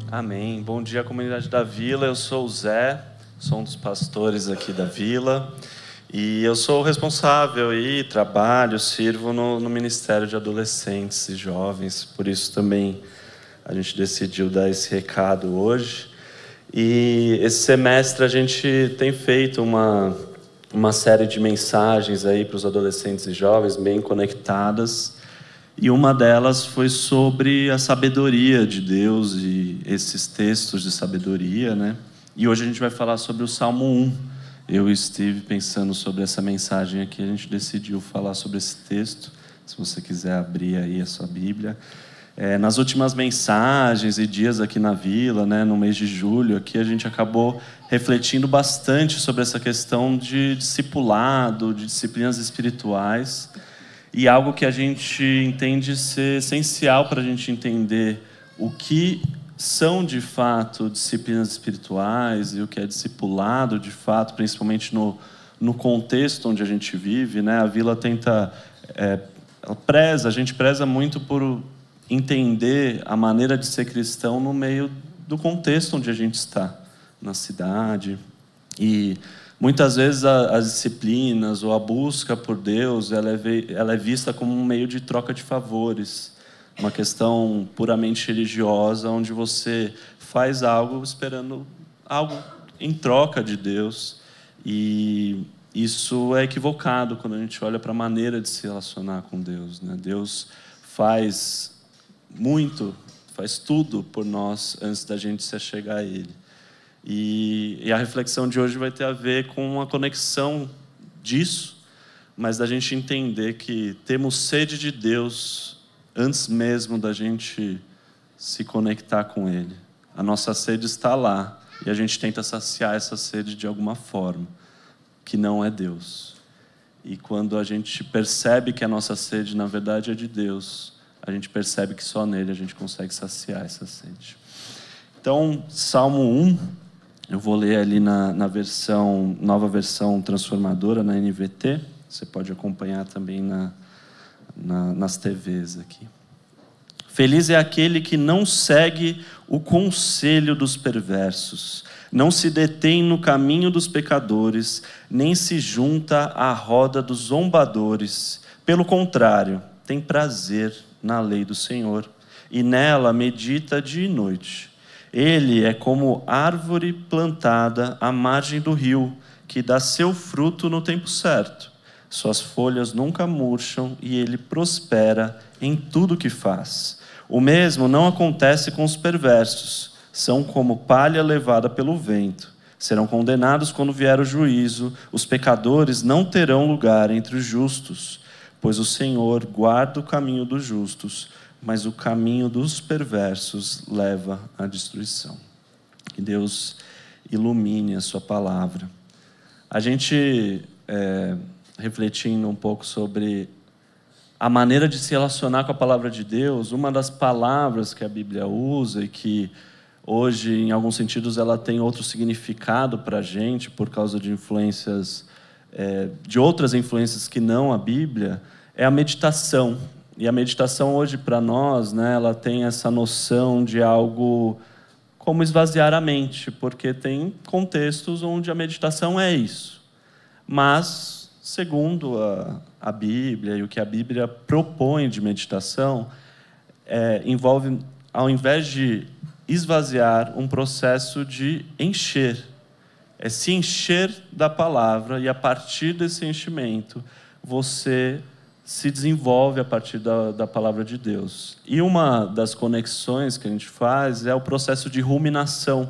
Amém. Bom dia, comunidade da Vila. Eu sou o Zé, sou um dos pastores aqui da Vila. E eu sou o responsável e trabalho, sirvo no Ministério de Adolescentes e Jovens. Por isso também a gente decidiu dar esse recado hoje. E esse semestre a gente tem feito uma série de mensagens aí para os adolescentes e jovens bem conectadas. E uma delas foi sobre a sabedoria de Deus e esses textos de sabedoria, né? E hoje a gente vai falar sobre o Salmo 1. Eu estive pensando sobre essa mensagem aqui, a gente decidiu falar sobre esse texto. Se você quiser abrir aí a sua Bíblia. Nas últimas mensagens e dias aqui na Vila, né, no mês de julho, aqui a gente acabou refletindo bastante sobre essa questão de discipulado, de disciplinas espirituais. E algo que a gente entende ser essencial para a gente entender o que são de fato disciplinas espirituais e o que é discipulado de fato, principalmente no contexto onde a gente vive, né? A Vila tenta, a gente preza muito por entender a maneira de ser cristão no meio do contexto onde a gente está, na cidade. E muitas vezes as disciplinas ou a busca por Deus, ela é vista como um meio de troca de favores, uma questão puramente religiosa, onde você faz algo esperando algo em troca de Deus. E isso é equivocado quando a gente olha para a maneira de se relacionar com Deus, né? Deus faz tudo por nós antes da gente se achegar a Ele. E a reflexão de hoje vai ter a ver com a conexão disso, mas da gente entender que temos sede de Deus antes mesmo da gente se conectar com Ele. A nossa sede está lá e a gente tenta saciar essa sede de alguma forma, que não é Deus. E quando a gente percebe que a nossa sede, na verdade, é de Deus, a gente percebe que só nele a gente consegue saciar essa sede. Então, Salmo 1... eu vou ler ali na nova versão transformadora, na NVT. Você pode acompanhar também nas TVs aqui. Feliz é aquele que não segue o conselho dos perversos, não se detém no caminho dos pecadores, nem se junta à roda dos zombadores. Pelo contrário, tem prazer na lei do Senhor, e nela medita dia e noite. Ele é como árvore plantada à margem do rio, que dá seu fruto no tempo certo. Suas folhas nunca murcham e ele prospera em tudo que faz. O mesmo não acontece com os perversos. São como palha levada pelo vento. Serão condenados quando vier o juízo. Os pecadores não terão lugar entre os justos, pois o Senhor guarda o caminho dos justos, mas o caminho dos perversos leva à destruição. Que Deus ilumine a sua palavra. A gente, refletindo um pouco sobre a maneira de se relacionar com a palavra de Deus, uma das palavras que a Bíblia usa e que hoje, em alguns sentidos, ela tem outro significado para a gente, por causa de influências, de outras influências que não a Bíblia, é a meditação. E a meditação hoje, para nós, né, ela tem essa noção de algo como esvaziar a mente, porque tem contextos onde a meditação é isso. Mas, segundo a Bíblia e o que a Bíblia propõe de meditação, envolve, ao invés de esvaziar, um processo de encher. É se encher da palavra e, a partir desse enchimento, você se desenvolve a partir da palavra de Deus. E uma das conexões que a gente faz é o processo de ruminação.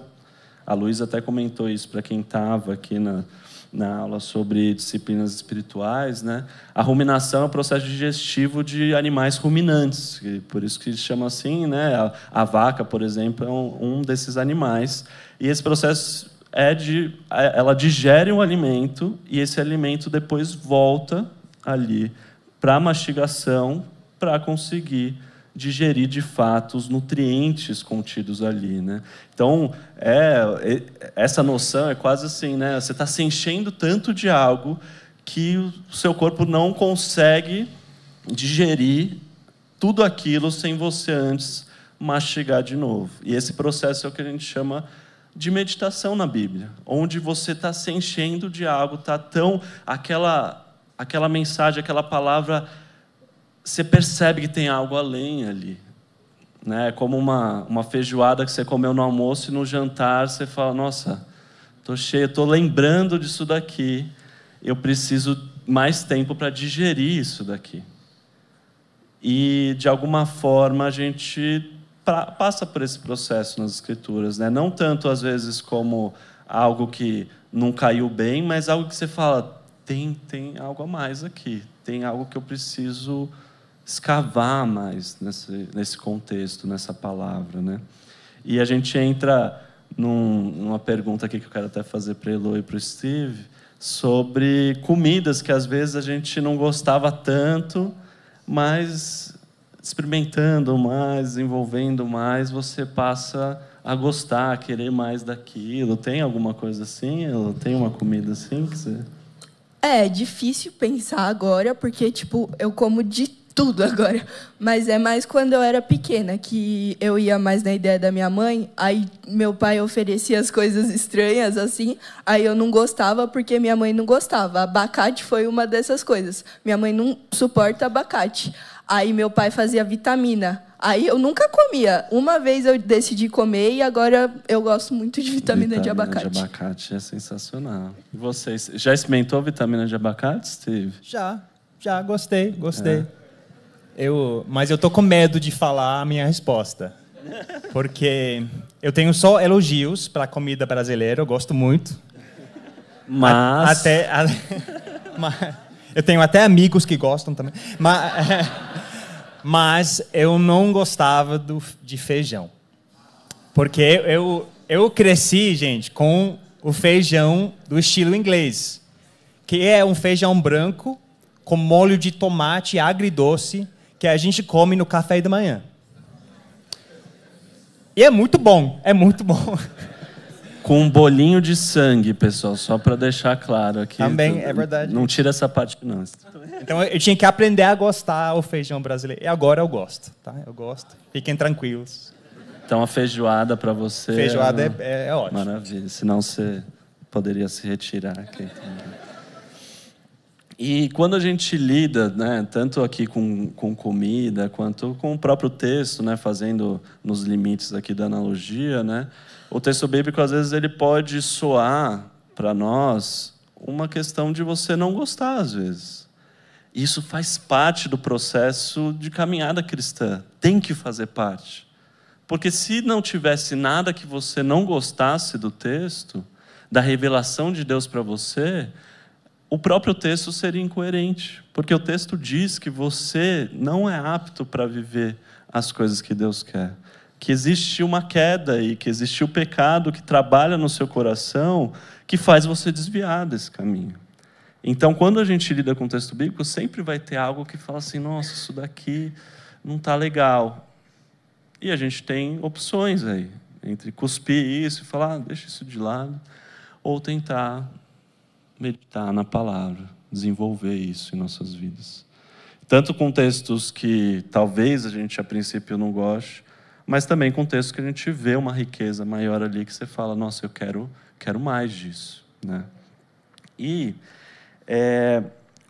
A Luísa até comentou isso para quem estava aqui na aula sobre disciplinas espirituais, né? A ruminação é o processo digestivo de animais ruminantes, por isso que se chama assim, né? A vaca, por exemplo, é um desses animais. E esse processo ela digere um alimento e esse alimento depois volta ali para a mastigação, para conseguir digerir de fato os nutrientes contidos ali, né? Então, essa noção é quase assim, né? Você está se enchendo tanto de algo que o seu corpo não consegue digerir tudo aquilo sem você antes mastigar de novo. E esse processo é o que a gente chama de meditação na Bíblia, onde você está se enchendo de algo, está tão... Aquela mensagem, aquela palavra, você percebe que tem algo além ali. Né? É como uma feijoada que você comeu no almoço e no jantar você fala, nossa, estou cheio, estou lembrando disso daqui, eu preciso mais tempo para digerir isso daqui. E, de alguma forma, a gente passa por esse processo nas Escrituras. Né? Não tanto, às vezes, como algo que não caiu bem, mas algo que você fala, tem algo a mais aqui, tem algo que eu preciso escavar mais nesse contexto, nessa palavra. Né? E a gente entra numa pergunta aqui que eu quero até fazer para a Elo e para o Steve, sobre comidas que, às vezes, a gente não gostava tanto, mas experimentando mais, desenvolvendo mais, você passa a gostar, a querer mais daquilo. Tem alguma coisa assim? Tem uma comida assim que você... É difícil pensar agora, porque, tipo, eu como de tudo agora. Mas é mais quando eu era pequena, que eu ia mais na ideia da minha mãe, aí meu pai oferecia as coisas estranhas, assim, aí eu não gostava porque minha mãe não gostava. Abacate foi uma dessas coisas. Minha mãe não suporta abacate. Aí meu pai fazia vitamina. Aí eu nunca comia. Uma vez eu decidi comer e agora eu gosto muito de vitamina de abacate. Vitamina de abacate é sensacional. E vocês, já experimentou vitamina de abacate, Steve? Já, gostei. Mas eu tô com medo de falar a minha resposta. Porque eu tenho só elogios para a comida brasileira, eu gosto muito. Mas... eu tenho até amigos que gostam também. Mas eu não gostava de feijão. Porque eu cresci, gente, com o feijão do estilo inglês. Que é um feijão branco com molho de tomate agridoce que a gente come no café da manhã. E é muito bom. Com um bolinho de sangue, pessoal, só para deixar claro aqui. Também é verdade. Não tira essa parte, não. Então eu tinha que aprender a gostar do feijão brasileiro. E agora eu gosto, tá? Eu gosto. Fiquem tranquilos. Então a feijoada para você... Feijoada é ótimo. Maravilha, senão você poderia se retirar aqui. E quando a gente lida, né, tanto aqui com comida, quanto com o próprio texto, né, fazendo nos limites aqui da analogia, né, o texto bíblico, às vezes, ele pode soar para nós uma questão de você não gostar, às vezes. Isso faz parte do processo de caminhada cristã. Tem que fazer parte. Porque se não tivesse nada que você não gostasse do texto, da revelação de Deus para você, o próprio texto seria incoerente. Porque o texto diz que você não é apto para viver as coisas que Deus quer. Que existe uma queda e que existe o pecado que trabalha no seu coração, que faz você desviar desse caminho. Então, quando a gente lida com o texto bíblico, sempre vai ter algo que fala assim, nossa, isso daqui não está legal. E a gente tem opções aí, entre cuspir isso e falar, deixa isso de lado, ou tentar meditar na palavra, desenvolver isso em nossas vidas. Tanto com textos que talvez a gente a princípio não goste, mas também com textos que a gente vê uma riqueza maior ali, que você fala, nossa, eu quero mais disso. Né? E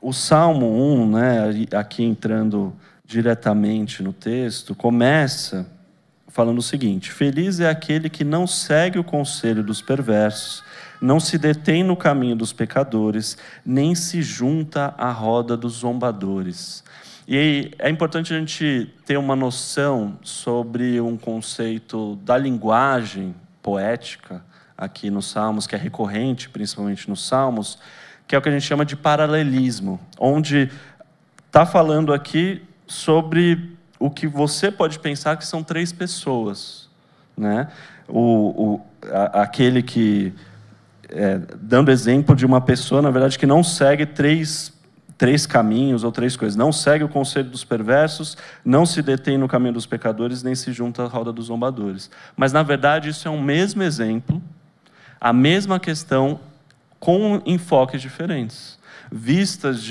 o Salmo 1, né, aqui entrando diretamente no texto, começa falando o seguinte, feliz é aquele que não segue o conselho dos perversos, não se detém no caminho dos pecadores, nem se junta à roda dos zombadores. E é importante a gente ter uma noção sobre um conceito da linguagem poética aqui nos Salmos, que é recorrente, principalmente nos Salmos, que é o que a gente chama de paralelismo, onde está falando aqui sobre o que você pode pensar que são três pessoas. Né? Aquele que... dando exemplo de uma pessoa, na verdade, que não segue três caminhos ou três coisas. Não segue o conselho dos perversos, não se detém no caminho dos pecadores, nem se junta à roda dos zombadores. Mas, na verdade, isso é um mesmo exemplo, a mesma questão, com enfoques diferentes, vistas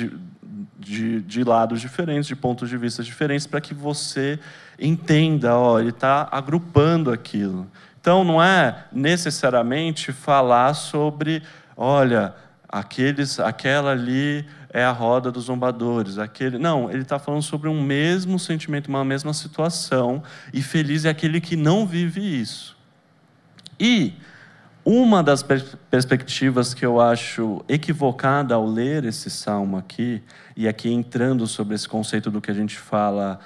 de lados diferentes, de pontos de vista diferentes, para que você entenda, ele está agrupando aquilo. Então, não é necessariamente falar sobre, olha, aquela ali é a roda dos zombadores. Não, ele está falando sobre um mesmo sentimento, uma mesma situação, e feliz é aquele que não vive isso. E uma das perspectivas que eu acho equivocada ao ler esse salmo aqui, e aqui entrando sobre esse conceito do que a gente fala,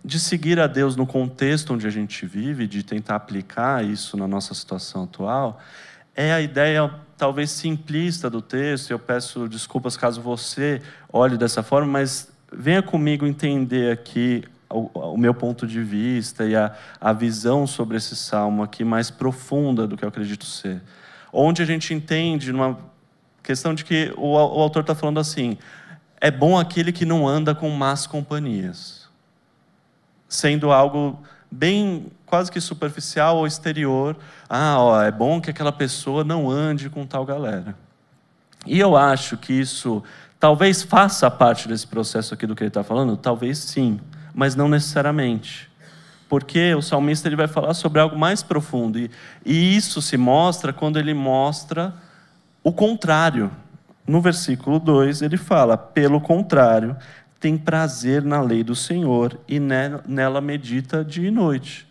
de seguir a Deus no contexto onde a gente vive, de tentar aplicar isso na nossa situação atual, é a ideia talvez simplista do texto. Eu peço desculpas caso você olhe dessa forma, mas venha comigo entender aqui o meu ponto de vista e a visão sobre esse salmo aqui mais profunda do que eu acredito ser. Onde a gente entende numa questão de que o autor está falando assim, é bom aquele que não anda com más companhias. Sendo algo bem quase que superficial ou exterior. É bom que aquela pessoa não ande com tal galera. E eu acho que isso talvez faça parte desse processo aqui do que ele está falando, talvez sim, mas não necessariamente. Porque o salmista ele vai falar sobre algo mais profundo. E isso se mostra quando ele mostra o contrário. No versículo 2 ele fala, pelo contrário, tem prazer na lei do Senhor e nela medita dia e noite.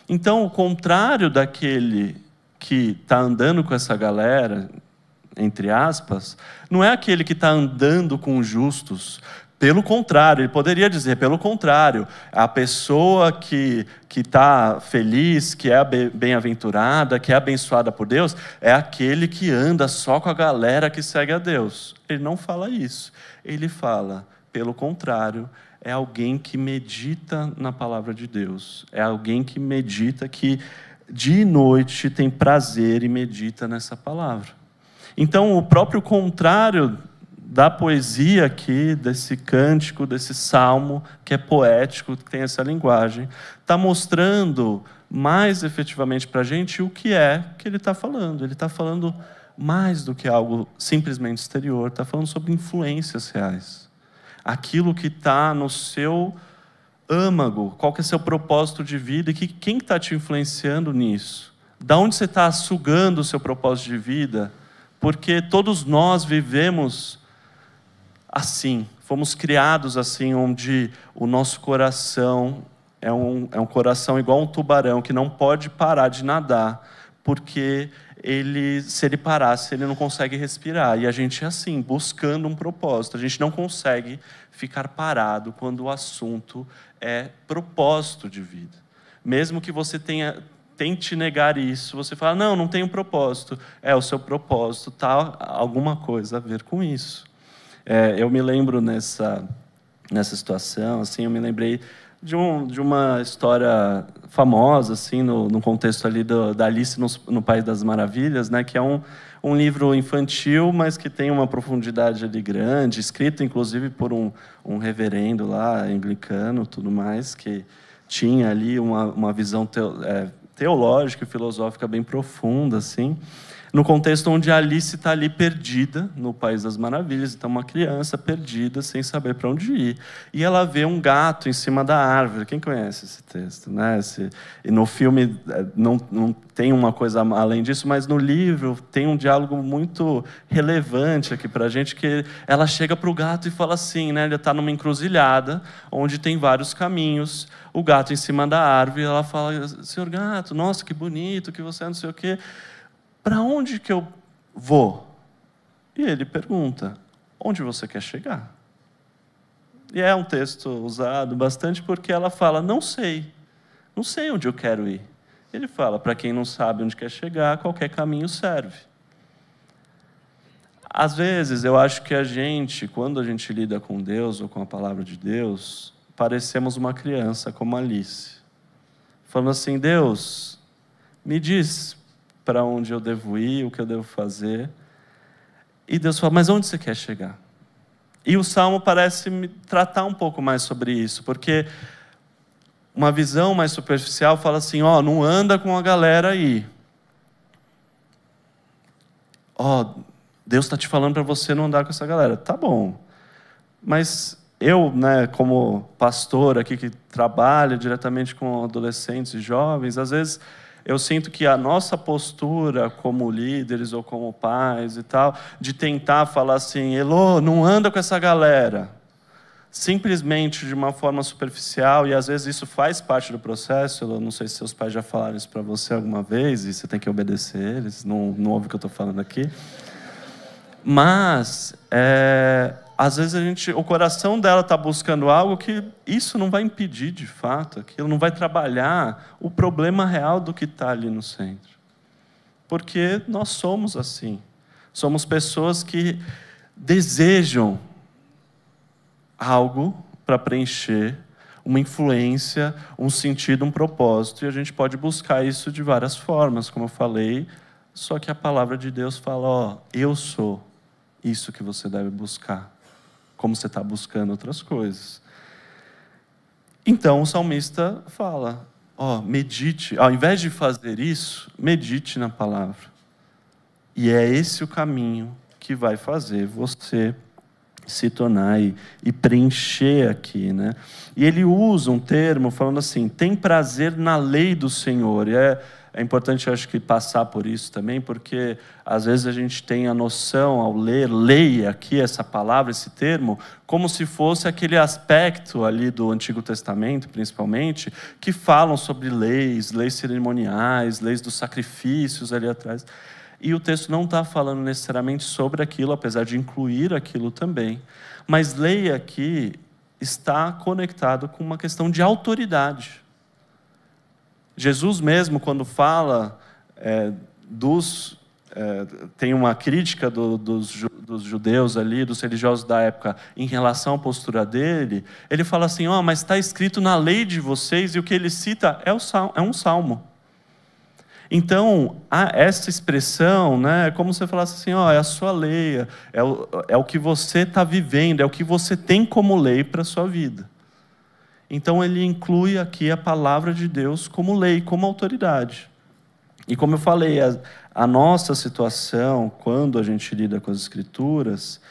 Então, o contrário daquele que está andando com essa galera, entre aspas, não é aquele que está andando com justos. Pelo contrário, ele poderia dizer, pelo contrário, a pessoa que está feliz, que é bem-aventurada, que é abençoada por Deus, é aquele que anda só com a galera que segue a Deus. Ele não fala isso. Ele fala, pelo contrário, é alguém que medita na palavra de Deus. É alguém que medita, que dia e noite tem prazer e medita nessa palavra. Então, o próprio contrário da poesia aqui, desse cântico, desse salmo, que é poético, que tem essa linguagem, está mostrando mais efetivamente para a gente o que é que ele está falando. Ele está falando mais do que algo simplesmente exterior, está falando sobre influências reais. Aquilo que está no seu âmago, qual que é o seu propósito de vida e quem está te influenciando nisso? Da onde você está sugando o seu propósito de vida? Porque todos nós vivemos assim, fomos criados assim, onde o nosso coração é um coração igual um tubarão, que não pode parar de nadar, porque se ele parasse, ele não consegue respirar. E a gente é assim, buscando um propósito. A gente não consegue ficar parado quando o assunto é propósito de vida. Mesmo que você tente negar isso, você fala, não tenho propósito. O seu propósito está alguma coisa a ver com isso. Eu me lembro nessa situação, assim, eu me lembrei de uma história famosa, assim, no contexto ali da Alice no País das Maravilhas, né, que é um livro infantil, mas que tem uma profundidade ali grande, escrito inclusive por um reverendo lá, anglicano, tudo mais, que tinha ali uma visão teológica e filosófica bem profunda, assim, no contexto onde a Alice está ali perdida no País das Maravilhas, então uma criança perdida, sem saber para onde ir. E ela vê um gato em cima da árvore. Quem conhece esse texto? Né? E no filme não tem uma coisa além disso, mas no livro tem um diálogo muito relevante aqui para a gente, que ela chega para o gato e fala assim, né? Ele está numa encruzilhada, onde tem vários caminhos, o gato em cima da árvore, e ela fala, senhor gato, nossa, que bonito, que você é não sei o quê. Para onde que eu vou? E ele pergunta, onde você quer chegar? E é um texto usado bastante porque ela fala, não sei onde eu quero ir. Ele fala, para quem não sabe onde quer chegar, qualquer caminho serve. Às vezes, eu acho que quando a gente lida com Deus ou com a palavra de Deus, parecemos uma criança como Alice. Falando assim, Deus, me diz para onde eu devo ir, o que eu devo fazer. E Deus fala, mas onde você quer chegar? E o Salmo parece me tratar um pouco mais sobre isso, porque uma visão mais superficial fala assim, não anda com a galera aí. Deus está te falando para você não andar com essa galera. Tá bom. Mas eu, né, como pastor aqui que trabalha diretamente com adolescentes e jovens, às vezes eu sinto que a nossa postura como líderes ou como pais e tal, de tentar falar assim, Elô, não anda com essa galera, simplesmente de uma forma superficial, e às vezes isso faz parte do processo. Eu não sei se seus pais já falaram isso para você alguma vez, e você tem que obedecer eles, não ouve o que eu estou falando aqui. Mas, às vezes o coração dela está buscando algo que isso não vai impedir de fato, aquilo não vai trabalhar o problema real do que está ali no centro. Porque nós somos assim, somos pessoas que desejam algo para preencher, uma influência, um sentido, um propósito, e a gente pode buscar isso de várias formas, como eu falei, só que a palavra de Deus fala, ó, eu sou isso que você deve buscar, como você está buscando outras coisas. Então o salmista fala, ó, medite, ao invés de fazer isso, medite na palavra. E é esse o caminho que vai fazer você se tornar e preencher aqui, né? E ele usa um termo falando assim, tem prazer na lei do Senhor. E é importante, eu acho que, passar por isso também, porque às vezes a gente tem a noção, ao ler, leia aqui essa palavra, esse termo, como se fosse aquele aspecto ali do Antigo Testamento, principalmente, que falam sobre leis cerimoniais, leis dos sacrifícios ali atrás. E o texto não está falando necessariamente sobre aquilo, apesar de incluir aquilo também. Mas lei aqui está conectado com uma questão de autoridade. Jesus mesmo, quando fala tem uma crítica dos judeus ali, dos religiosos da época, em relação à postura dele, ele fala assim, mas está escrito na lei de vocês, e o que ele cita é um salmo. Então, essa expressão, né, é como se você falasse assim, é a sua lei, é o que você está vivendo, é o que você tem como lei para a sua vida. Então, ele inclui aqui a palavra de Deus como lei, como autoridade. E como eu falei, a nossa situação, quando a gente lida com as Escrituras,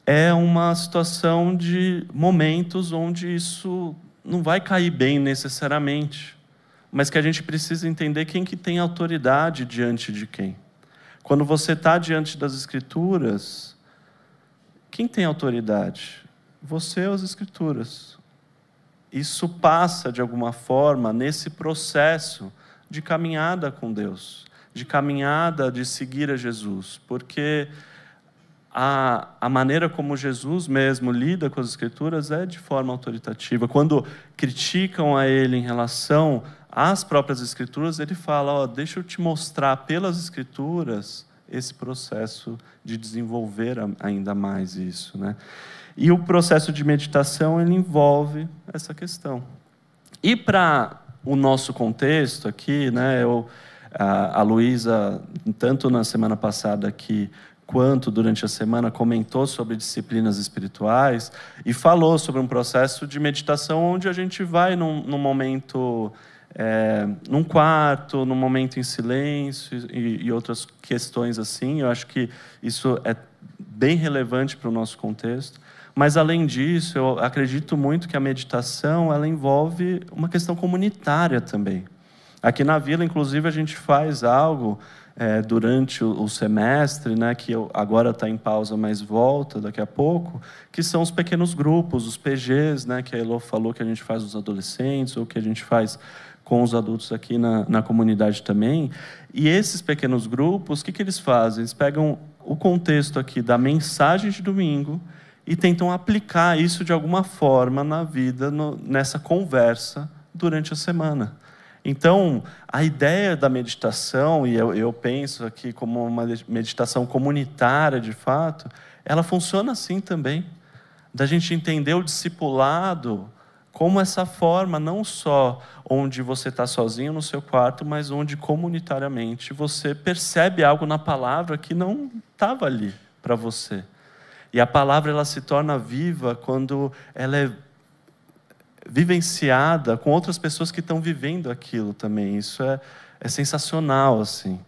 é uma situação de momentos onde isso não vai cair bem necessariamente, mas que a gente precisa entender quem que tem autoridade diante de quem. Quando você está diante das Escrituras, quem tem autoridade? Você ou as Escrituras? Isso passa, de alguma forma, nesse processo de caminhada com Deus, de caminhada de seguir a Jesus, porque a maneira como Jesus mesmo lida com as Escrituras é de forma autoritativa. Quando criticam a ele em relação às próprias Escrituras, ele fala, deixa eu te mostrar pelas Escrituras esse processo de desenvolver ainda mais isso, né? E o processo de meditação, ele envolve essa questão. E para o nosso contexto aqui, né, a Luísa, tanto na semana passada aqui, quanto durante a semana, comentou sobre disciplinas espirituais e falou sobre um processo de meditação onde a gente vai num momento, num quarto, num momento em silêncio e outras questões assim. Eu acho que isso é bem relevante para o nosso contexto. Mas, além disso, eu acredito muito que a meditação ela envolve uma questão comunitária também. Aqui na Vila, inclusive, a gente faz algo durante o semestre, né, que agora está em pausa, mas volta daqui a pouco, que são os pequenos grupos, os PGs, né, que a Elô falou que a gente faz os adolescentes, ou que a gente faz com os adultos aqui na comunidade também. E esses pequenos grupos, o que eles fazem? Eles pegam o contexto aqui da mensagem de domingo e tentam aplicar isso de alguma forma na vida, nessa conversa durante a semana. Então, a ideia da meditação, e eu penso aqui como uma meditação comunitária de fato, ela funciona assim também, da gente entender o discipulado como essa forma, não só onde você está sozinho no seu quarto, mas onde comunitariamente você percebe algo na palavra que não estava ali para você. E a palavra ela se torna viva quando ela é vivenciada com outras pessoas que estão vivendo aquilo também. Isso é sensacional, assim.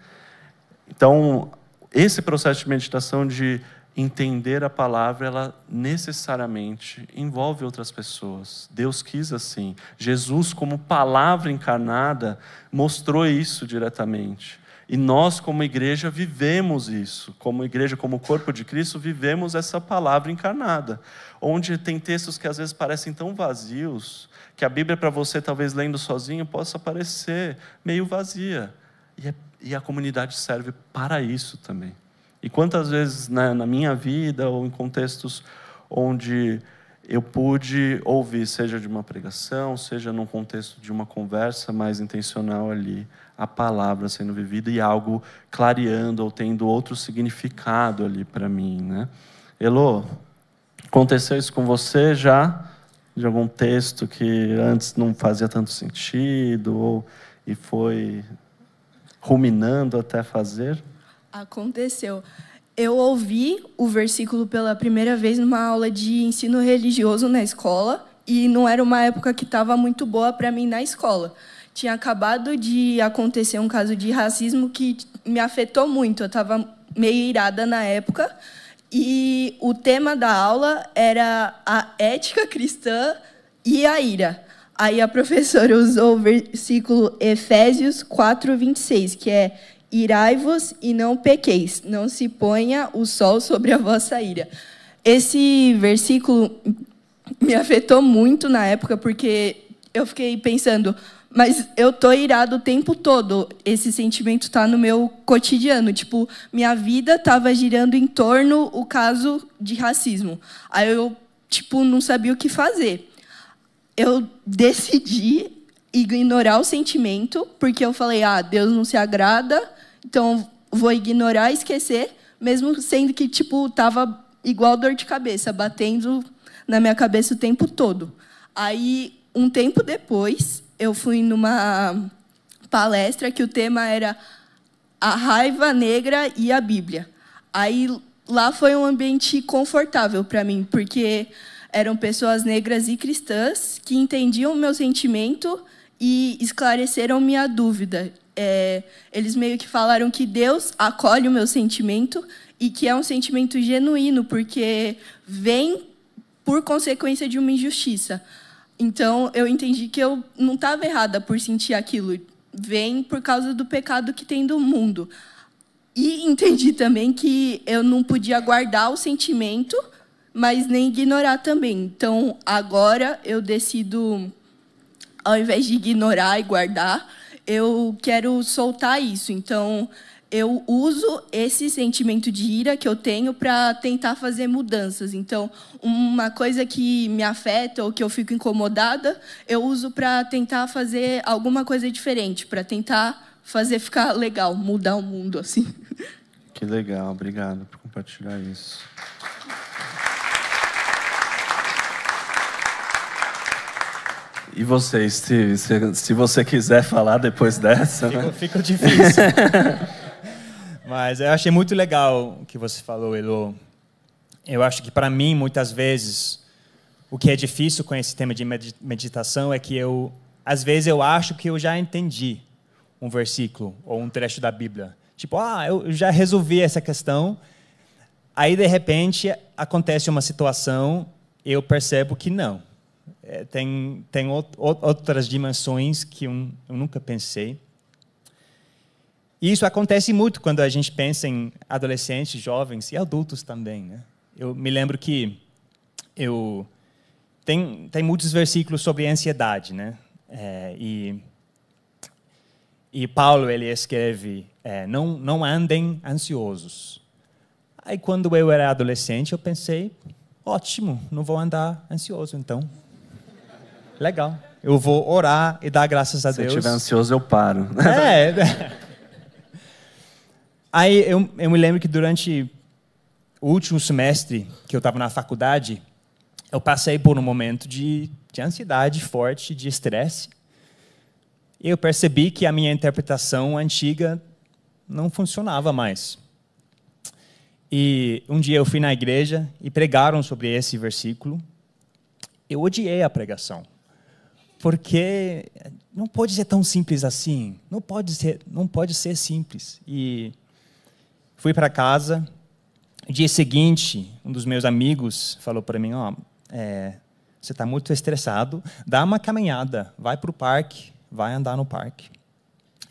Então, esse processo de meditação de entender a palavra, ela necessariamente envolve outras pessoas. Deus quis assim. Jesus, como palavra encarnada, mostrou isso diretamente. E nós, como igreja, vivemos isso. Como igreja, como corpo de Cristo, vivemos essa palavra encarnada. Onde tem textos que às vezes parecem tão vazios, que a Bíblia, para você, talvez lendo sozinho, possa parecer meio vazia. E a comunidade serve para isso também. E quantas vezes na minha vida, ou em contextos onde eu pude ouvir, seja de uma pregação, seja num contexto de uma conversa mais intencional ali, a palavra sendo vivida e algo clareando ou tendo outro significado ali para mim, né? Elô, aconteceu isso com você já? De algum texto que antes não fazia tanto sentido e foi ruminando até fazer? Aconteceu. Eu ouvi o versículo pela primeira vez numa aula de ensino religioso na escola e não era uma época que estava muito boa para mim na escola. Tinha acabado de acontecer um caso de racismo que me afetou muito. Eu estava meio irada na época e o tema da aula era a ética cristã e a ira. Aí a professora usou o versículo Efésios 4:26, que é: irai-vos e não pequeis, não se ponha o sol sobre a vossa ira. Esse versículo me afetou muito na época, porque eu fiquei pensando, mas eu estou irado o tempo todo, esse sentimento está no meu cotidiano. Tipo, minha vida estava girando em torno do caso de racismo. Aí eu não sabia o que fazer. Eu decidi ignorar o sentimento, porque eu falei, Deus não se agrada, então vou ignorar e esquecer, mesmo sendo que estava igual dor de cabeça, batendo na minha cabeça o tempo todo. Aí, um tempo depois, eu fui numa palestra que o tema era a raiva negra e a Bíblia. Aí, lá foi um ambiente confortável para mim, porque eram pessoas negras e cristãs que entendiam o meu sentimento e esclareceram minha dúvida. Eles meio que falaram que Deus acolhe o meu sentimento e que é um sentimento genuíno, porque vem por consequência de uma injustiça. Então, eu entendi que eu não estava errada por sentir aquilo. Vem por causa do pecado que tem do mundo. E entendi também que eu não podia guardar o sentimento, mas nem ignorar também. Então, agora eu decido, ao invés de ignorar e guardar, eu quero soltar isso. Então, eu uso esse sentimento de ira que eu tenho para tentar fazer mudanças. Então, uma coisa que me afeta ou que eu fico incomodada, eu uso para tentar fazer alguma coisa diferente, para tentar fazer ficar legal, mudar o mundo, assim. Que legal, obrigado por compartilhar isso. E vocês, se você quiser falar depois dessa... Fica difícil. Mas eu achei muito legal o que você falou, Elô. Eu acho que, para mim, muitas vezes, o que é difícil com esse tema de meditação é que às vezes eu acho que eu já entendi um versículo ou um trecho da Bíblia. Tipo, eu já resolvi essa questão. Aí, de repente, acontece uma situação e eu percebo que não. Tem outras dimensões que eu nunca pensei. E isso acontece muito quando a gente pensa em adolescentes, jovens e adultos também, né? Eu me lembro que tem muitos versículos sobre ansiedade, né? E Paulo, ele escreve, não andem ansiosos. Aí, quando eu era adolescente, eu pensei, ótimo, não vou andar ansioso, então. Legal. Eu vou orar e dar graças a Deus. Se eu estiver ansioso, eu paro. Aí eu me lembro que durante o último semestre que eu estava na faculdade, eu passei por um momento de ansiedade forte, de estresse. E eu percebi que a minha interpretação antiga não funcionava mais. E um dia eu fui na igreja e pregaram sobre esse versículo. Eu odiei a pregação. Porque não pode ser tão simples assim. Não pode ser simples. E fui para casa No dia seguinte, um dos meus amigos falou para mim, você está muito estressado, dá uma caminhada, vai para o parque, vai andar no parque.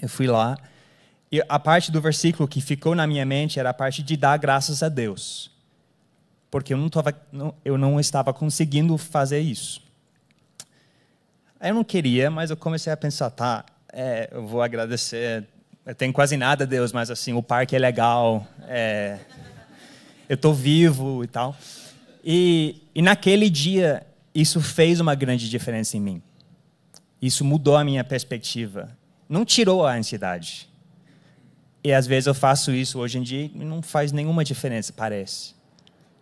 Eu fui lá, e a parte do versículo que ficou na minha mente era a parte de dar graças a Deus. Porque eu não estava conseguindo fazer isso. Eu não queria, mas eu comecei a pensar, eu vou agradecer, eu tenho quase nada a Deus, mas assim, o parque é legal, eu estou vivo e tal. E naquele dia, isso fez uma grande diferença em mim. Isso mudou a minha perspectiva. Não tirou a ansiedade. E às vezes eu faço isso hoje em dia e não faz nenhuma diferença, parece.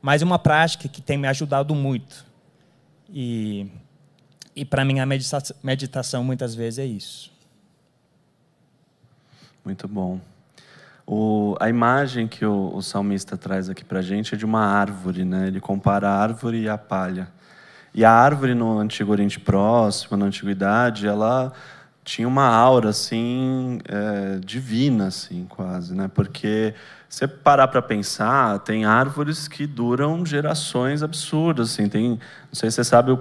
Mas é uma prática que tem me ajudado muito. E para mim a meditação muitas vezes é isso. Muito bom. A imagem que o salmista traz aqui para a gente é de uma árvore, né? Ele compara a árvore e a palha. E a árvore no Antigo Oriente Próximo, na Antiguidade, ela tinha uma aura assim divina, assim, quase, né? Porque se você parar para pensar, tem árvores que duram gerações absurdas, assim. Não sei se você sabe,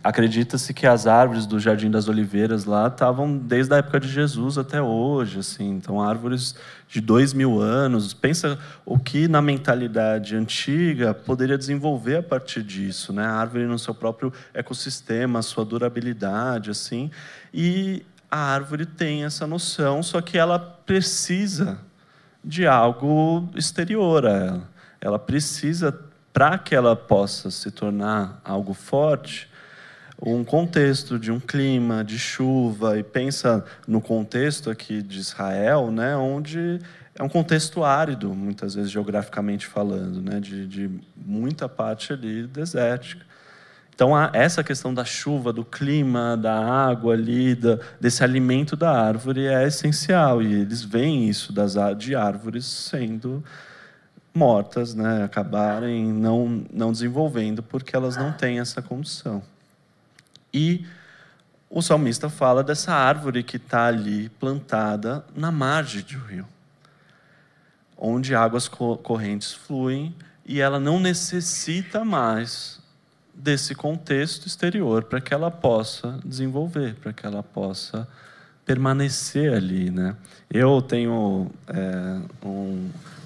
acredita-se que as árvores do Jardim das Oliveiras lá estavam desde a época de Jesus até hoje, assim. Então, árvores de 2000 anos. Pensa o que na mentalidade antiga poderia desenvolver a partir disso, né? A árvore no seu próprio ecossistema, a sua durabilidade, assim. E a árvore tem essa noção, só que ela precisa de algo exterior a ela. Ela precisa, para que ela possa se tornar algo forte, um contexto de um clima, de chuva, e pensa no contexto aqui de Israel, né, onde é um contexto árido, muitas vezes geograficamente falando, né, de muita parte ali desértica. Então, essa questão da chuva, do clima, da água ali, desse alimento da árvore é essencial. E eles veem isso de árvores sendo mortas, né? Acabarem não desenvolvendo porque elas não têm essa condição. E o salmista fala dessa árvore que está ali plantada na margem do rio, onde águas correntes fluem e ela não necessita mais desse contexto exterior para que ela possa desenvolver, para que ela possa permanecer ali, né? Eu tenho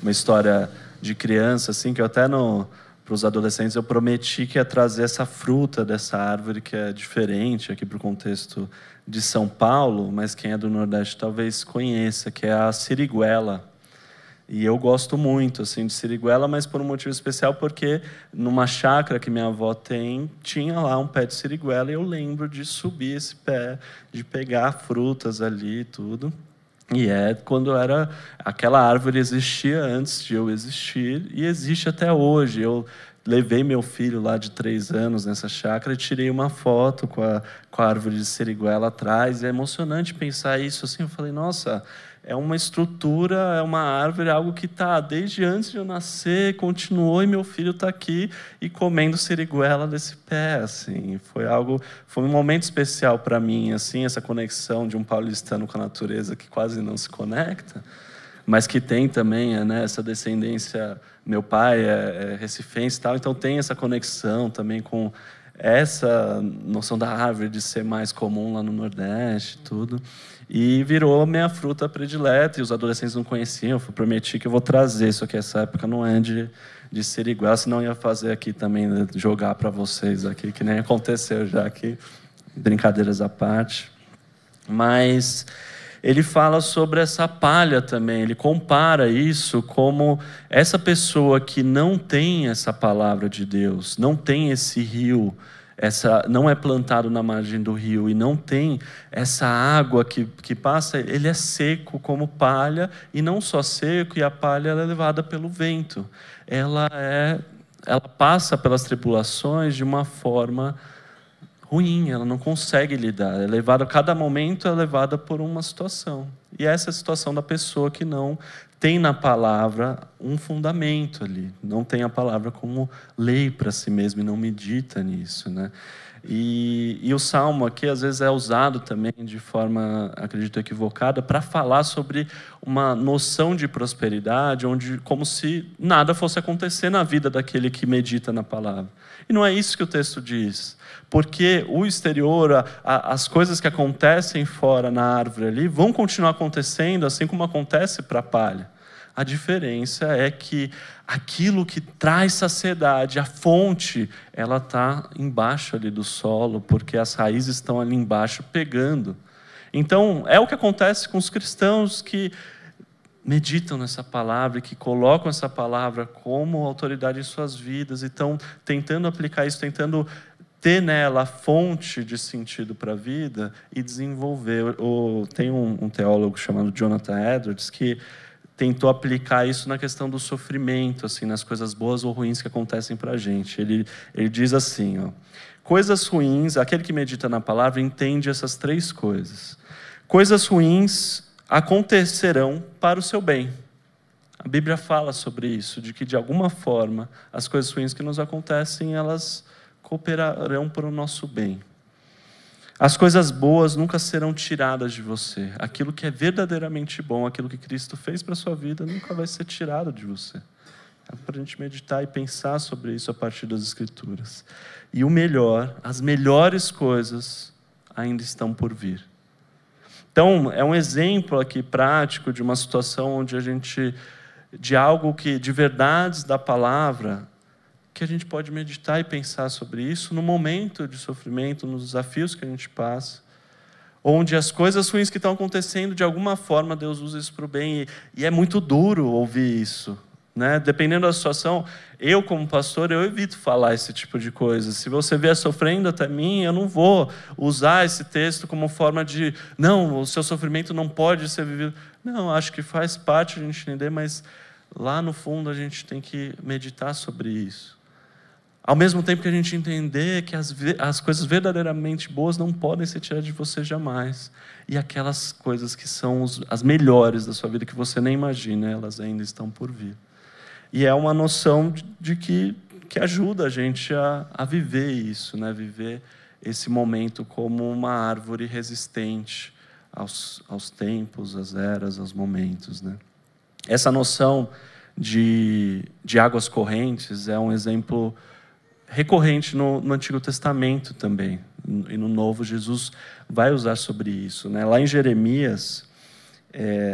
uma história de criança, assim, que eu até para os adolescentes eu prometi que ia trazer essa fruta dessa árvore que é diferente aqui para o contexto de São Paulo, mas quem é do Nordeste talvez conheça, que é a siriguela. E eu gosto muito, assim, de siriguela, mas por um motivo especial, porque numa chácara que minha avó tem, tinha lá um pé de siriguela, e eu lembro de subir esse pé, de pegar frutas ali e tudo. E quando aquela árvore existia antes de eu existir, e existe até hoje. Eu levei meu filho lá de 3 anos nessa chácara e tirei uma foto com a árvore de siriguela atrás. E é emocionante pensar isso, assim, eu falei, nossa, é uma estrutura, é uma árvore, algo que está desde antes de eu nascer, continuou, e meu filho está aqui e comendo siriguela desse pé, assim. Foi um momento especial para mim, assim, essa conexão de um paulistano com a natureza que quase não se conecta, mas que tem também, né, essa descendência. Meu pai é recifense e tal, então tem essa conexão também com essa noção da árvore de ser mais comum lá no Nordeste, tudo. E virou minha fruta predileta, e os adolescentes não conheciam. Eu prometi que eu vou trazer isso aqui. Essa época não é de siriguela, senão ia fazer aqui também, né, jogar para vocês aqui, que nem aconteceu já aqui, brincadeiras à parte. Mas ele fala sobre essa palha também, ele compara isso como essa pessoa que não tem essa palavra de Deus, não tem esse rio, não é plantado na margem do rio e não tem essa água que passa, ele é seco como palha, e não só seco, e a palha ela é levada pelo vento. Ela passa pelas tribulações de uma forma ruim, ela não consegue lidar, a cada momento é levada por uma situação. E essa é a situação da pessoa que não tem na palavra um fundamento ali, não tem a palavra como lei para si mesmo e não medita nisso, né? E o Salmo aqui, às vezes, é usado também de forma, acredito, equivocada, para falar sobre uma noção de prosperidade, como se nada fosse acontecer na vida daquele que medita na palavra. E não é isso que o texto diz. Porque o exterior, as coisas que acontecem fora na árvore ali, vão continuar acontecendo, assim como acontece para a palha. A diferença é que aquilo que traz saciedade, a fonte, ela está embaixo ali do solo, porque as raízes estão ali embaixo pegando. Então, é o que acontece com os cristãos que meditam nessa palavra, que colocam essa palavra como autoridade em suas vidas e estão tentando aplicar isso, tentando ter nela a fonte de sentido para a vida e desenvolver. Tem um teólogo chamado Jonathan Edwards que tentou aplicar isso na questão do sofrimento, assim, nas coisas boas ou ruins que acontecem para a gente. Ele diz assim, ó, coisas ruins, aquele que medita na palavra entende essas 3 coisas. Coisas ruins acontecerão para o seu bem. A Bíblia fala sobre isso, de que de alguma forma as coisas ruins que nos acontecem, elas cooperarão para o nosso bem. As coisas boas nunca serão tiradas de você. Aquilo que é verdadeiramente bom, aquilo que Cristo fez para a sua vida, nunca vai ser tirado de você. É para a gente meditar e pensar sobre isso a partir das Escrituras. E o melhor, as melhores coisas ainda estão por vir. Então, é um exemplo aqui prático de uma situação onde de algo que, de verdades da palavra, que a gente pode meditar e pensar sobre isso no momento de sofrimento, nos desafios que a gente passa, onde as coisas ruins que estão acontecendo, de alguma forma, Deus usa isso para o bem, e é muito duro ouvir isso, né? Dependendo da situação, eu como pastor, eu evito falar esse tipo de coisa. Se você vier sofrendo até mim, eu não vou usar esse texto como forma de, não, o seu sofrimento não pode ser vivido. Não, acho que faz parte a gente entender, mas lá no fundo a gente tem que meditar sobre isso. Ao mesmo tempo que a gente entender que as coisas verdadeiramente boas não podem ser tiradas de você jamais. E aquelas coisas que são as melhores da sua vida, que você nem imagina, elas ainda estão por vir. E é uma noção de que ajuda a gente a viver isso, né? Viver esse momento como uma árvore resistente aos tempos, às eras, aos momentos, né? Essa noção de águas correntes é um exemplo recorrente no Antigo Testamento também, e no Novo Jesus vai usar sobre isso, né? Lá em Jeremias,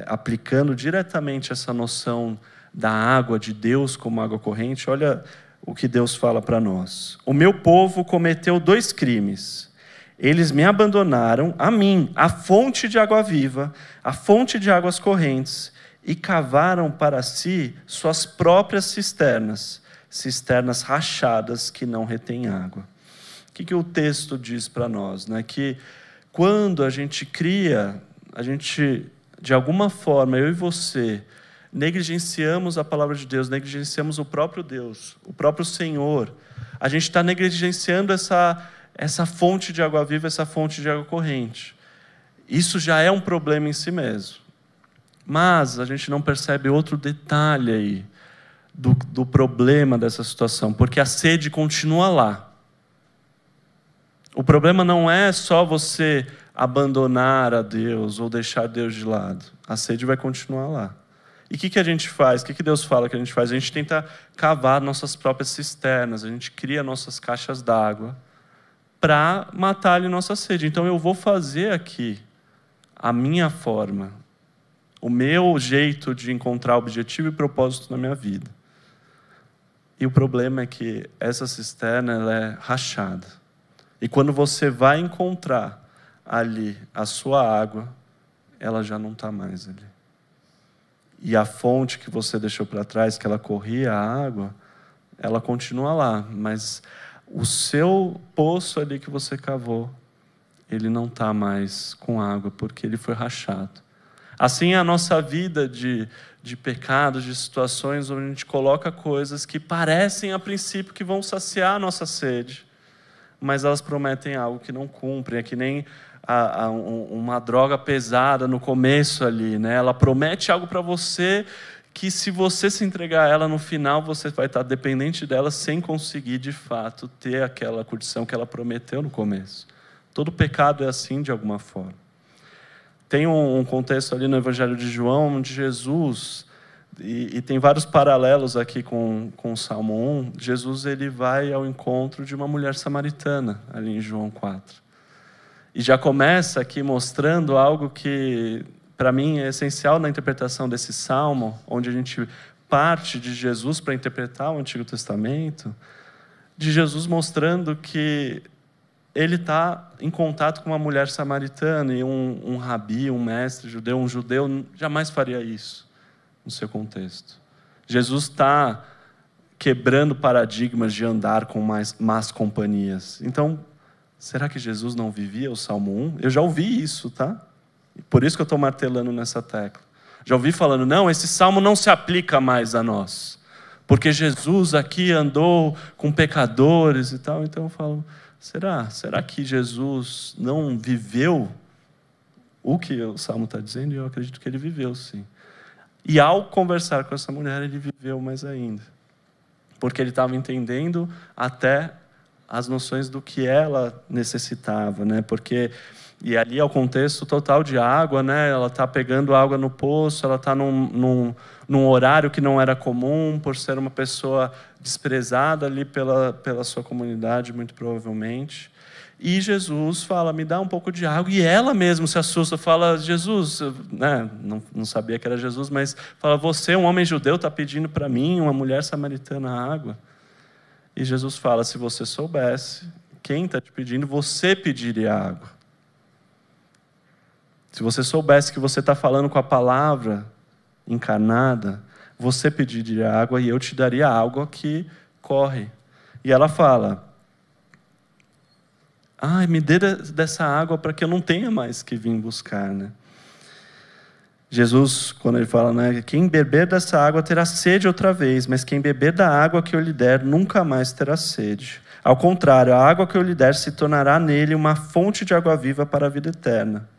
aplicando diretamente essa noção da água de Deus como água corrente, olha o que Deus fala para nós. O meu povo cometeu 2 crimes. Eles me abandonaram, a mim, a fonte de água viva, a fonte de águas correntes, e cavaram para si suas próprias cisternas rachadas que não retêm água. O que o texto diz para nós? Né? Que quando a gente cria, de alguma forma, eu e você, negligenciamos a palavra de Deus, negligenciamos o próprio Deus, o próprio Senhor, a gente está negligenciando essa fonte de água viva, essa fonte de água corrente. Isso já é um problema em si mesmo. Mas a gente não percebe outro detalhe aí, do problema dessa situação, porque a sede continua lá. O problema não é só você abandonar a Deus ou deixar Deus de lado. A sede vai continuar lá. E o que a gente faz? O que Deus fala que a gente faz? A gente tenta cavar nossas próprias cisternas, a gente cria nossas caixas d'água para matar ali nossa sede. Então eu vou fazer aqui a minha forma, o meu jeito de encontrar objetivo e propósito na minha vida. E o problema é que essa cisterna ela é rachada. E quando você vai encontrar ali a sua água, ela já não está mais ali. E a fonte que você deixou para trás, que ela corria a água, ela continua lá. Mas o seu poço ali que você cavou, ele não está mais com água, porque ele foi rachado. Assim é a nossa vida de pecados, de situações onde a gente coloca coisas que parecem a princípio que vão saciar a nossa sede, mas elas prometem algo que não cumprem. É que nem uma droga pesada no começo ali, né? Ela promete algo para você que se você se entregar a ela, no final você vai estar dependente dela sem conseguir, de fato, ter aquela curtição que ela prometeu no começo. Todo pecado é assim, de alguma forma. Tem um contexto ali no Evangelho de João, onde Jesus, e tem vários paralelos aqui com o Salmo 1, Jesus ele vai ao encontro de uma mulher samaritana, ali em João 4. E já começa aqui mostrando algo que, para mim, é essencial na interpretação desse salmo, onde a gente parte de Jesus para interpretar o Antigo Testamento, de Jesus mostrando que ele está em contato com uma mulher samaritana, e um rabi, um mestre judeu, um judeu jamais faria isso no seu contexto. Jesus está quebrando paradigmas de andar com más companhias. Então, será que Jesus não vivia o Salmo 1? Eu já ouvi isso, tá? Por isso que eu estou martelando nessa tecla. Já ouvi falando, não, esse salmo não se aplica mais a nós, porque Jesus aqui andou com pecadores e tal. Então eu falo, será que Jesus não viveu o que o salmo está dizendo? E eu acredito que ele viveu, sim. E ao conversar com essa mulher, ele viveu mais ainda, porque ele estava entendendo até as noções do que ela necessitava, né? E ali é o contexto total de água, né? Ela está pegando água no poço, ela está num horário que não era comum, por ser uma pessoa desprezada ali pela sua comunidade, muito provavelmente. E Jesus fala, me dá um pouco de água. E ela mesma se assusta, fala, Jesus, né? Não sabia que era Jesus, mas fala, você, um homem judeu, está pedindo para mim, uma mulher samaritana, água. E Jesus fala, se você soubesse quem está te pedindo, você pediria água. Se você soubesse que você está falando com a palavra encarnada, você pediria água e eu te daria água que corre. E ela fala, me dê dessa água para que eu não tenha mais que vir buscar, né? Jesus, quando ele fala, né, quem beber dessa água terá sede outra vez, mas quem beber da água que eu lhe der nunca mais terá sede. Ao contrário, a água que eu lhe der se tornará nele uma fonte de água viva para a vida eterna.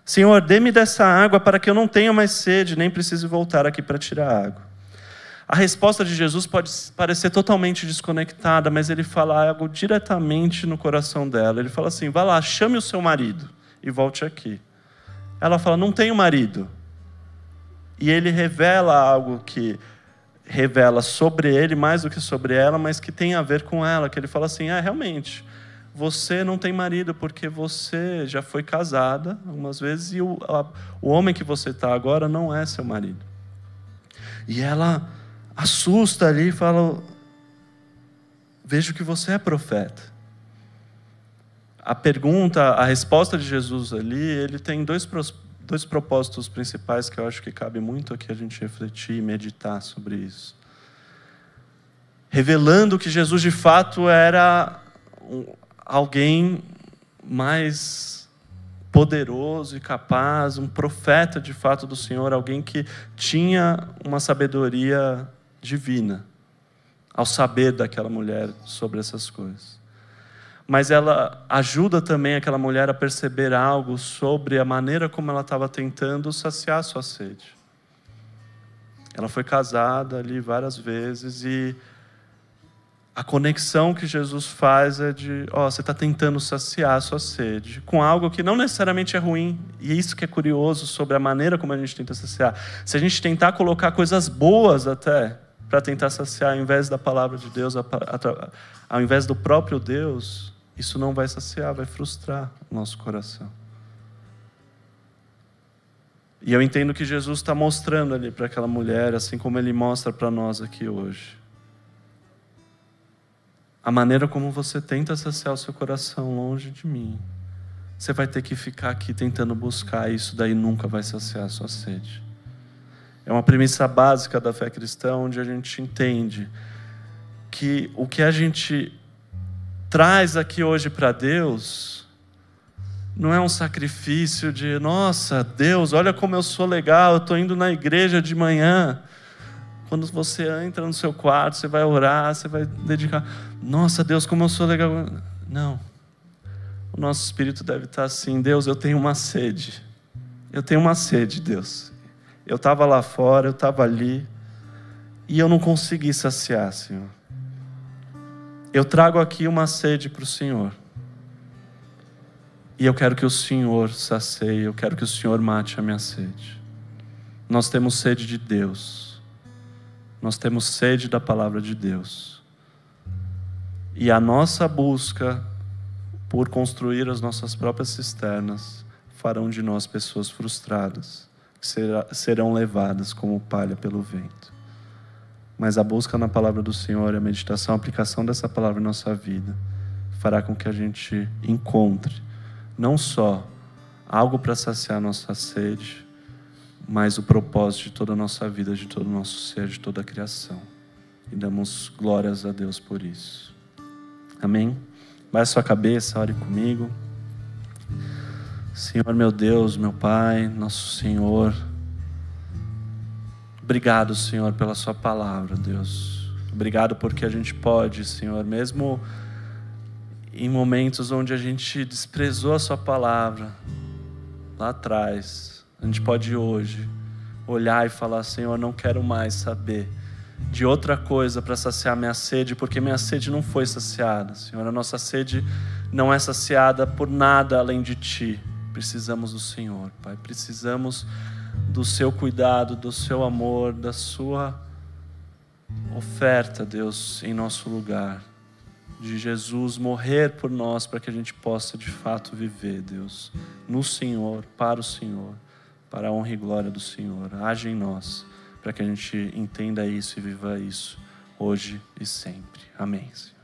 Senhor, dê-me dessa água para que eu não tenha mais sede, nem precise voltar aqui para tirar água. A resposta de Jesus pode parecer totalmente desconectada, mas ele fala algo diretamente no coração dela. Ele fala assim, vá lá, chame o seu marido e volte aqui. Ela fala, não tenho marido. E ele revela algo que revela sobre ele mais do que sobre ela, mas que tem a ver com ela, que ele fala assim, realmente, você não tem marido porque você já foi casada algumas vezes e o homem que você está agora não é seu marido. E ela assusta ali e fala, vejo que você é profeta. A resposta de Jesus ali, ele tem dois propósitos principais que eu acho que cabe muito aqui a gente refletir e meditar sobre isso. Revelando que Jesus de fato era alguém mais poderoso e capaz, um profeta de fato do Senhor, alguém que tinha uma sabedoria divina ao saber daquela mulher sobre essas coisas. Mas ela ajuda também aquela mulher a perceber algo sobre a maneira como ela estava tentando saciar a sua sede. Ela foi casada ali várias vezes e a conexão que Jesus faz é de, você está tentando saciar a sua sede com algo que não necessariamente é ruim. E isso que é curioso sobre a maneira como a gente tenta saciar. Se a gente tentar colocar coisas boas até para tentar saciar, ao invés da palavra de Deus, ao invés do próprio Deus, isso não vai saciar, vai frustrar o nosso coração. E eu entendo que Jesus está mostrando ali para aquela mulher, assim como Ele mostra para nós aqui hoje. A maneira como você tenta saciar o seu coração longe de mim, você vai ter que ficar aqui tentando buscar, e isso daí nunca vai saciar a sua sede. É uma premissa básica da fé cristã, onde a gente entende que o que a gente traz aqui hoje para Deus não é um sacrifício de, nossa, Deus, olha como eu sou legal, eu estou indo na igreja de manhã. Quando você entra no seu quarto, você vai orar, você vai dedicar, nossa, Deus, como eu sou legal. Não. O nosso espírito deve estar assim, Deus, eu tenho uma sede. Eu tenho uma sede, Deus. Eu estava lá fora, eu estava ali, e eu não consegui saciar, Senhor. Eu trago aqui uma sede para o Senhor. E eu quero que o Senhor sacie, eu quero que o Senhor mate a minha sede. Nós temos sede de Deus. Nós temos sede da palavra de Deus. E a nossa busca por construir as nossas próprias cisternas farão de nós pessoas frustradas, que serão levadas como palha pelo vento. Mas a busca na palavra do Senhor, a meditação, a aplicação dessa palavra em nossa vida, fará com que a gente encontre não só algo para saciar a nossa sede, mas o propósito de toda a nossa vida, de todo o nosso ser, de toda a criação. E damos glórias a Deus por isso. Amém? Baixe sua cabeça, ore comigo. Senhor meu Deus, meu Pai, nosso Senhor, obrigado, Senhor, pela sua palavra, Deus. Obrigado porque a gente pode, Senhor, mesmo em momentos onde a gente desprezou a sua palavra lá atrás, a gente pode hoje olhar e falar: Senhor, não quero mais saber de outra coisa para saciar minha sede, porque minha sede não foi saciada, Senhor. A nossa sede não é saciada por nada além de Ti. Precisamos do Senhor, Pai. Precisamos do Seu cuidado, do Seu amor, da Sua oferta, Deus, em nosso lugar. De Jesus morrer por nós para que a gente possa de fato viver, Deus, no Senhor, para o Senhor, para a honra e glória do Senhor. Age em nós para que a gente entenda isso e viva isso hoje e sempre. Amém, Senhor.